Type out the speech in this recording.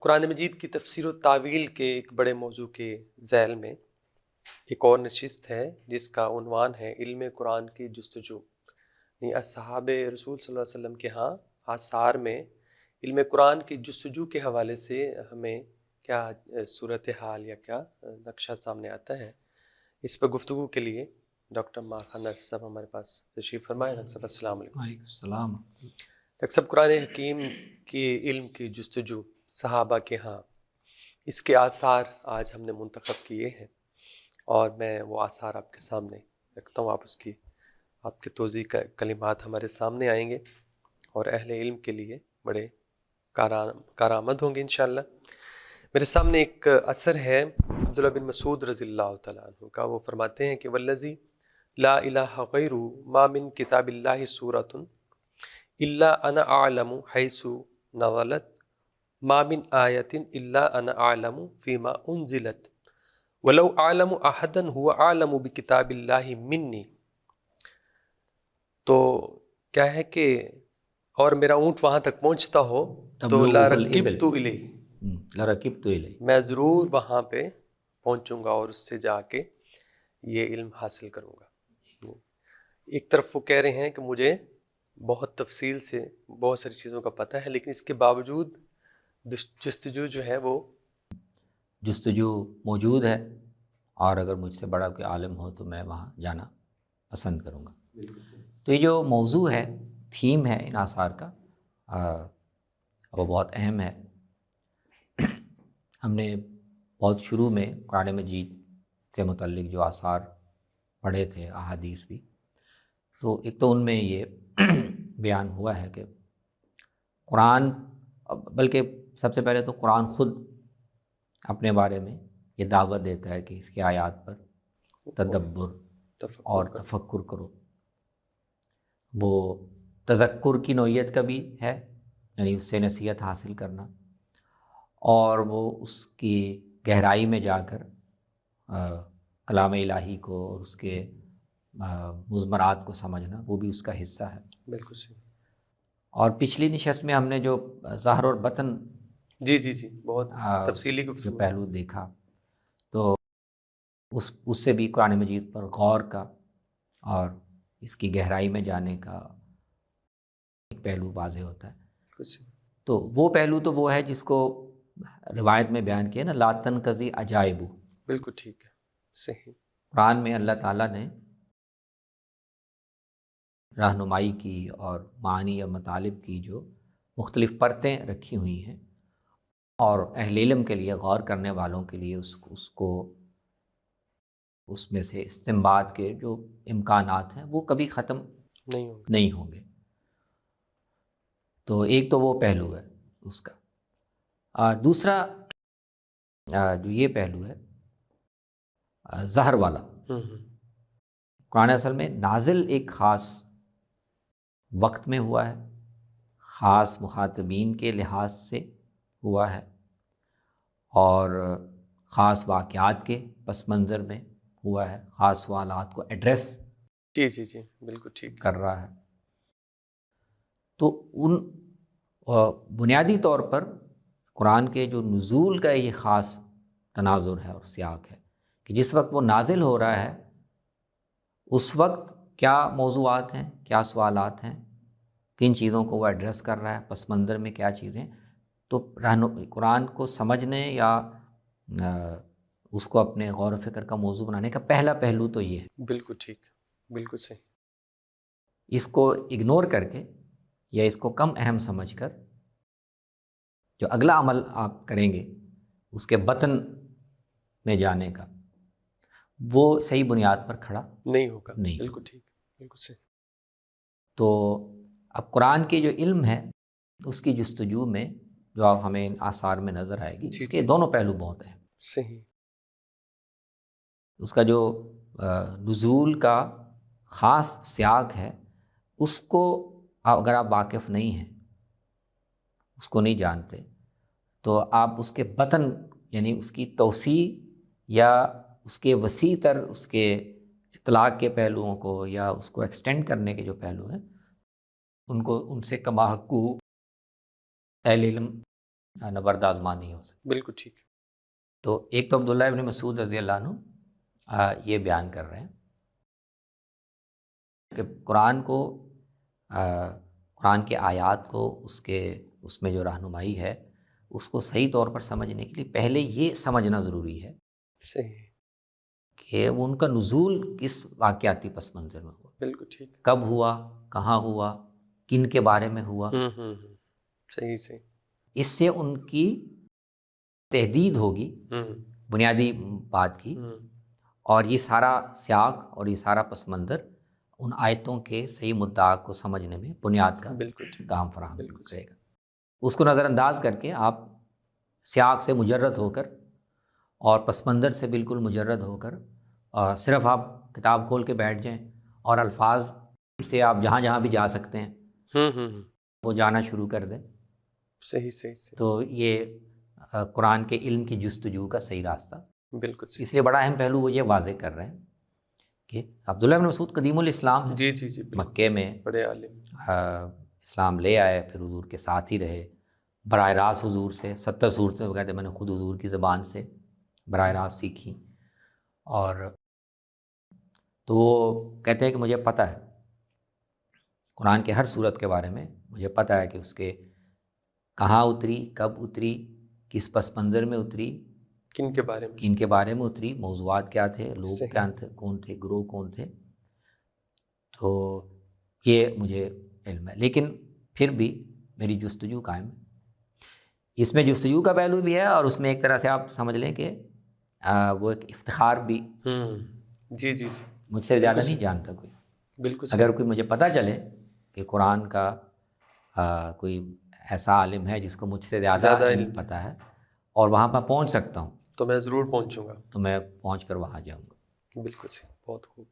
قرآن مجید کی تفسیر و تعویل کے ایک بڑے موضوع کے ذیل میں ایک اور نشست ہے جس کا عنوان ہے علم قرآن کی جستجو، یعنی اصحاب رسول صلی اللہ علیہ وسلم کے ہاں آثار میں علم قرآن کی جستجو کے حوالے سے ہمیں کیا صورتحال یا کیا نقشہ سامنے آتا ہے، اس پر گفتگو کے لیے ڈاکٹر ماخذ نصر صاحب ہمارے پاس تشریف فرمائے۔ ڈاکٹر صاحب السلام علیکم۔ وعلیکم السلام۔ ڈاکٹر صاحب، قرآن حکیم کی علم کی جستجو صحابہ کے ہاں، اس کے آثار آج ہم نے منتخب کیے ہیں اور میں وہ آثار آپ کے سامنے رکھتا ہوں۔ آپ کے توضیح کا کلمات ہمارے سامنے آئیں گے اور اہل علم کے لیے بڑے کارآمد ہوں گے انشاءاللہ۔ میرے سامنے ایک اثر ہے عبداللہ بن مسعود رضی اللہ تعالیٰ عنہ کا۔ وہ فرماتے ہیں کہ والذی لا الہ غیرہ ما من کتاب اللہ سورۃ الا انا اعلم حیث نزلت ما من آیت الا انا اعلم فیما انزلت ولو اعلم احدا هو اعلم بکتاب اللہ منی۔ تو کیا ہے کہ اور میرا اونٹ وہاں تک پہنچتا ہو تو لرکبت الیہ، میں ضرور وہاں پہ پہنچوں گا اور اس سے جا کے یہ علم حاصل کروں گا۔ ایک طرف وہ کہہ رہے ہیں کہ مجھے بہت تفصیل سے بہت ساری چیزوں کا پتہ ہے، لیکن اس کے باوجود جستجو جو ہے وہ جستجو موجود ہے، اور اگر مجھ سے بڑا کوئی عالم ہو تو میں وہاں جانا پسند کروں گا۔ تو یہ جو موضوع ہے، تھیم ہے ان آثار کا، وہ بہت اہم ہے۔ ہم نے بہت شروع میں قرآن مجید سے متعلق جو آثار پڑھے تھے، احادیث بھی، تو ایک تو ان میں یہ بیان ہوا ہے کہ قرآن، بلکہ سب سے پہلے تو قرآن خود اپنے بارے میں یہ دعوت دیتا ہے کہ اس کی آیات پر تدبر اور تفکر کرو۔ وہ تذکر کی نوعیت کا بھی ہے، یعنی اس سے نصیحت حاصل کرنا، اور وہ اس کی گہرائی میں جا کر کلام الہی کو اور اس کے مضمرات کو سمجھنا، وہ بھی اس کا حصہ ہے۔ بالکل صحیح۔ اور پچھلی نشست میں ہم نے جو ظاہر اور بطن جی بہت تفصیلی جو پہلو دیکھا، تو اس سے بھی قرآن مجید پر غور کا اور اس کی گہرائی میں جانے کا ایک پہلو واضح ہوتا ہے۔ تو وہ پہلو تو وہ ہے جس کو روایت میں بیان کیا نا، لا تنقضی عجائب۔ بالکل ٹھیک ہے، صحیح۔ قرآن میں اللہ تعالیٰ نے رہنمائی کی اور معانی یا مطالب کی جو مختلف پرتیں رکھی ہوئی ہیں، اور اہل علم کے لیے، غور کرنے والوں کے لیے اس کو اس میں سے استنباط کے جو امکانات ہیں وہ کبھی ختم نہیں ہوں گے۔ تو ایک تو وہ پہلو ہے اس کا، اور دوسرا جو یہ پہلو ہے ظہر والا، قرآن اصل میں نازل ایک خاص وقت میں ہوا ہے، خاص مخاطبین کے لحاظ سے ہوا ہے، اور خاص واقعات کے پس منظر میں ہوا ہے، خاص سوالات کو ایڈریس جی بالکل ٹھیک کر رہا ہے۔ تو ان بنیادی طور پر قرآن کے جو نزول کا یہ خاص تناظر ہے اور سیاق ہے کہ جس وقت وہ نازل ہو رہا ہے اس وقت کیا موضوعات ہیں، کیا سوالات ہیں، کن چیزوں کو وہ ایڈریس کر رہا ہے، پس منظر میں کیا چیزیں۔ تو قرآن کو سمجھنے یا اس کو اپنے غور و فکر کا موضوع بنانے کا پہلا پہلو تو یہ ہے۔ بالکل ٹھیک، بالکل صحیح۔ اس کو اگنور کر کے یا اس کو کم اہم سمجھ کر جو اگلا عمل آپ کریں گے اس کے بطن میں جانے کا، وہ صحیح بنیاد پر کھڑا نہیں ہوگا۔ نہیں، بالکل ٹھیک، بالکل صحیح۔ تو اب قرآن کے جو علم ہے اس کی جستجو میں جو اب ہمیں ان آثار میں نظر آئے گی، اس کے دونوں پہلو بہت ہیں۔ صحیح۔ اس کا جو نزول کا خاص سیاق ہے، اس کو اگر آپ واقف نہیں ہیں، اس کو نہیں جانتے، تو آپ اس کے بطن یعنی اس کی توسیع یا اس کے وسیع تر اس کے اطلاق کے پہلوؤں کو یا اس کو ایکسٹینڈ کرنے کے جو پہلو ہیں ان سے کما حقوق اہل علم نبرد آزما نہیں ہو سکتی. بالکل ٹھیک. تو ایک تو عبداللہ ابن مسعود رضی اللہ عنہ یہ بیان کر رہے ہیں کہ قرآن کو قرآن کے آیات کو اس میں جو رہنمائی ہے اس کو صحیح طور پر سمجھنے کے لیے پہلے یہ سمجھنا ضروری ہے صحیح کہ ان کا نزول کس واقعاتی پس منظر میں ہوا. بالکل ٹھیک. کب ہوا، کہاں ہوا، کن کے بارے میں ہوا. صحیح صحیح. اس سے ان کی تحدید ہوگی بنیادی بات کی، اور یہ سارا سیاق اور یہ سارا پس منظر ان آیتوں کے صحیح مدعا کو سمجھنے میں بنیاد کا کام فراہم کرے گا. اس کو نظر انداز کر کے آپ سیاق سے مجرد ہو کر اور پس منظر سے بالکل مجرد ہو کر صرف آپ کتاب کھول کے بیٹھ جائیں اور الفاظ سے آپ جہاں جہاں بھی جا سکتے ہیں وہ جانا شروع کر دیں. صحیح صحیح. تو یہ قرآن کے علم کی جستجو کا صحیح راستہ. بالکل. اس لیے بڑا اہم پہلو وہ یہ واضح کر رہے ہیں کہ عبداللہ بن مسعود قدیم الاسلام ہیں. جی جی جی. مکے میں بڑے عالم اسلام لے آئے، پھر حضور کے ساتھ ہی رہے براہ راست. حضور سے 70 صورتیں وہ کہتے ہیں میں نے خود حضور کی زبان سے براہ راست سیکھی. اور تو وہ کہتے ہیں کہ مجھے پتہ ہے قرآن کے ہر صورت کے بارے میں، مجھے پتہ ہے کہ اس کے کہاں اتری، کب اتری، کس پس منظر میں اتری، کن کے بارے میں اتری، موضوعات کیا تھے، لوگ کیا تھے، کون تھے، گروہ کون تھے. تو یہ مجھے علم ہے، لیکن پھر بھی میری جستجو قائم ہے. اس میں جستجو کا پہلو بھی ہے، اور اس میں ایک طرح سے آپ سمجھ لیں کہ وہ ایک افتخار بھی. جی جی جی. مجھ سے زیادہ نہیں جانتا کوئی. بالکل. اگر کوئی مجھے پتہ چلے کہ قرآن کا کوئی ایسا عالم ہے جس کو مجھ سے زیادہ علم پتہ ہے اور وہاں پر پہنچ سکتا ہوں تو میں ضرور پہنچوں گا. تو میں پہنچ کر وہاں جاؤں گا. بالکل صحیح. بہت خوب.